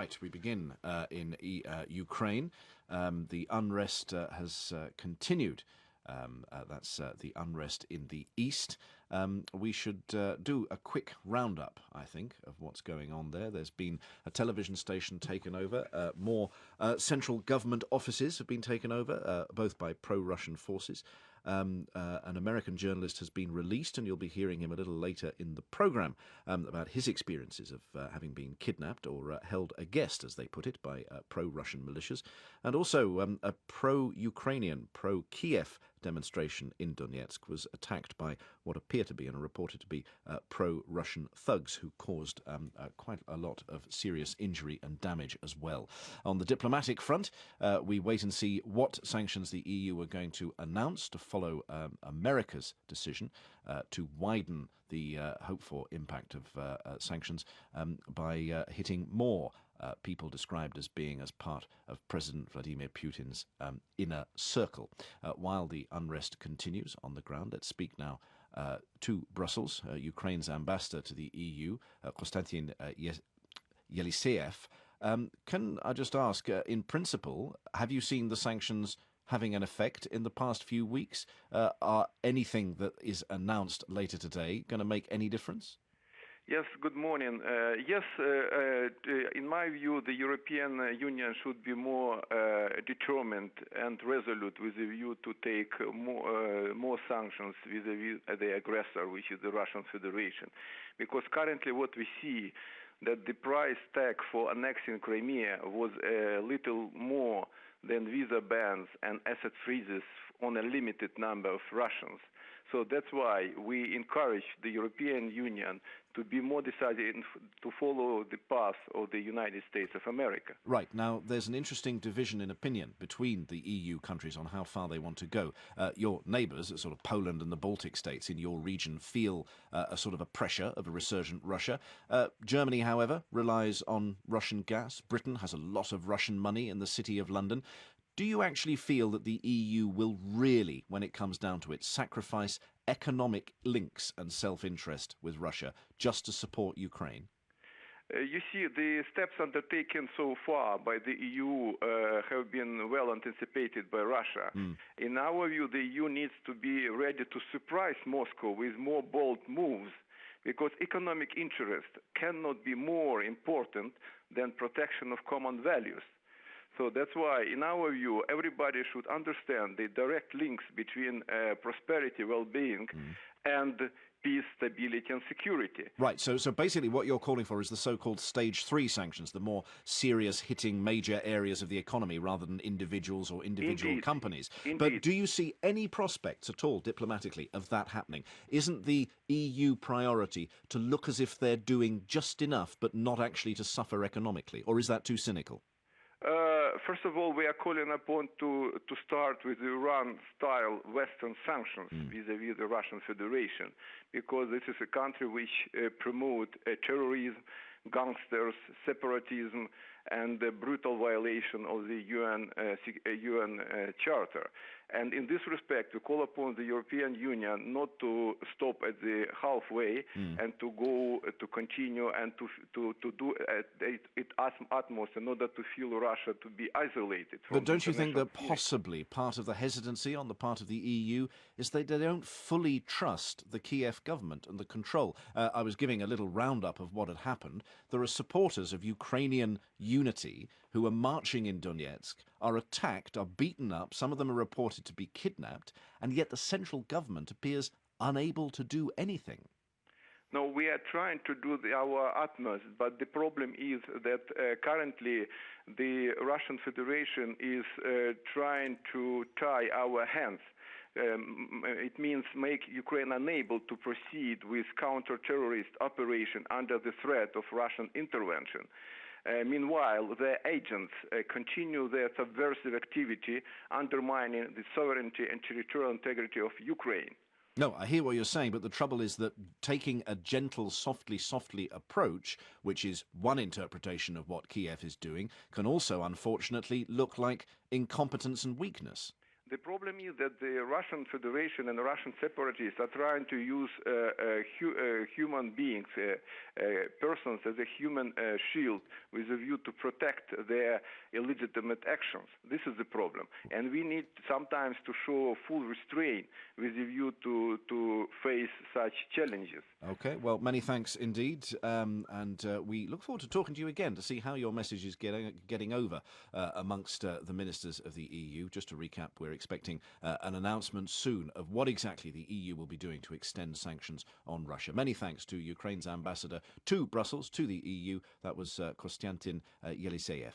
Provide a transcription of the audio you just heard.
Right, we begin in Ukraine. The unrest has continued. That's the unrest in the east. We should do a quick roundup, I think, of what's going on there. There's been a television station taken over. More central government offices have been taken over, both by pro-Russian forces. An American journalist has been released, and you'll be hearing him a little later in the programme about his experiences of having been kidnapped or held a guest, as they put it, by pro-Russian militias. And also a pro-Ukrainian, pro-Kiev demonstration in Donetsk was attacked by what appear to be and are reported to be pro-Russian thugs who caused quite a lot of serious injury and damage as well. On the diplomatic front, we wait and see what sanctions the EU are going to announce to follow America's decision to widen the hoped-for impact of sanctions by hitting more people described as being as part of President Vladimir Putin's inner circle. While the unrest continues on the ground, let's speak now to Brussels. Ukraine's ambassador to the EU, Konstantin Yelisieiev. Can I just ask, in principle, have you seen the sanctions having an effect in the past few weeks? Are anything that is announced later today going to make any difference? Yes, good morning. Yes, in my view, the European Union should be more determined and resolute with a view to take more sanctions vis-à-vis the aggressor, which is the Russian Federation. Because currently what we see, that the price tag for annexing Crimea was a little more than visa bans and asset freezes on a limited number of Russians. So that's why we encourage the European Union to be more decisive to follow the path of the United States of America. Right. Now, there's an interesting division in opinion between the EU countries on how far they want to go. Your neighbours, sort of Poland and the Baltic states in your region, feel a sort of a pressure of a resurgent Russia. Germany, however, relies on Russian gas. Britain has a lot of Russian money in the city of London. Do you actually feel that the EU will really, when it comes down to it, sacrifice economic links and self-interest with Russia just to support Ukraine? You see, the steps undertaken so far by the EU have been well anticipated by Russia. In our view, the EU needs to be ready to surprise Moscow with more bold moves, because economic interest cannot be more important than protection of common values. So that's why, in our view, everybody should understand the direct links between prosperity, well-being, and peace, stability, and security. Right, so basically what you're calling for is the so-called Stage 3 sanctions, the more serious hitting major areas of the economy rather than individuals or individual companies. Indeed. But do you see any prospects at all, diplomatically, of that happening? Isn't the EU priority to look as if they're doing just enough but not actually to suffer economically? Or is that too cynical? First of all, we are calling upon to start with Iran-style Western sanctions vis-à-vis the Russian Federation, because this is a country which promotes terrorism, gangsters, separatism, and the brutal violation of the UN Charter. And in this respect, we call upon the European Union not to stop at the halfway and to continue and to do its utmost in order to feel Russia to be isolated. But don't you think that possibly part of the hesitancy on the part of the EU is that they don't fully trust the Kiev government and the control? I was giving a little roundup of what had happened. There are supporters of Ukrainian unity who are marching in Donetsk, are attacked, are beaten up, some of them are reported to be kidnapped, and yet the central government appears unable to do anything. No, we are trying to do our utmost, but the problem is that currently the Russian Federation is trying to tie our hands. It means make Ukraine unable to proceed with counter-terrorist operation under the threat of Russian intervention. Meanwhile, their agents continue their subversive activity, undermining the sovereignty and territorial integrity of Ukraine. No, I hear what you're saying, but the trouble is that taking a gentle, softly approach, which is one interpretation of what Kiev is doing, can also, unfortunately, look like incompetence and weakness. The problem is that the Russian Federation and the Russian separatists are trying to use human beings, persons as a human shield with a view to protect their illegitimate actions. This is the problem. And we need sometimes to show full restraint with a view to face such challenges. Okay, well, many thanks indeed, and we look forward to talking to you again to see how your message is getting over amongst the ministers of the EU. Just to recap, we're expecting an announcement soon of what exactly the EU will be doing to extend sanctions on Russia. Many thanks to Ukraine's ambassador to Brussels, to the EU. That was K.Yelisieiev.